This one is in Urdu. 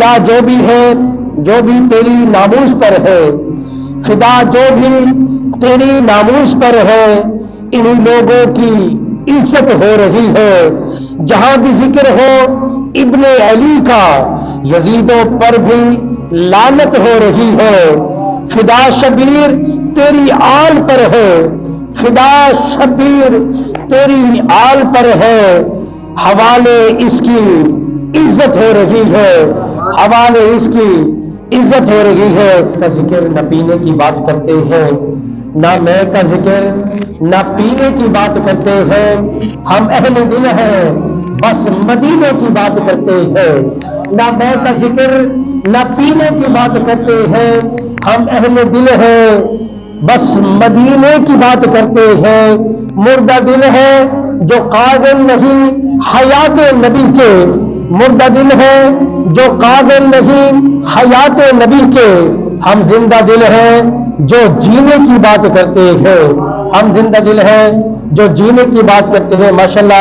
فدا جو بھی ہے جو بھی تیری ناموس پر ہے، فدا جو بھی تیری ناموس پر ہے، انہی لوگوں کی عزت ہو رہی ہے۔ جہاں بھی ذکر ہو ابن علی کا، یزیدوں پر بھی لعنت ہو رہی ہے۔ فدا شبیر تیری آل پر ہے، فدا شبیر تیری آل پر ہے، حوالے اس کی عزت ہو رہی ہے، حوالے اس کی عزت ہو رہی ہے۔ کا ذکر نہ پینے کی بات کرتے ہیں، نہ میں کا ذکر نہ پینے کی بات کرتے ہیں، ہم اہل دل ہیں بس مدینے کی بات کرتے ہیں۔ نہ میں کا ذکر نہ پینے کی بات کرتے ہیں، ہم اہل دل ہیں بس مدینے کی بات کرتے ہیں۔ مردہ دل ہے جو قابل نہیں حیات نبی کے، مردہ دل ہے جو قابل نہیں حیات نبی کے، ہم زندہ دل ہیں جو جینے کی بات کرتے ہیں، ہم زندہ دل ہیں جو جینے کی بات کرتے ہیں۔ ماشاءاللہ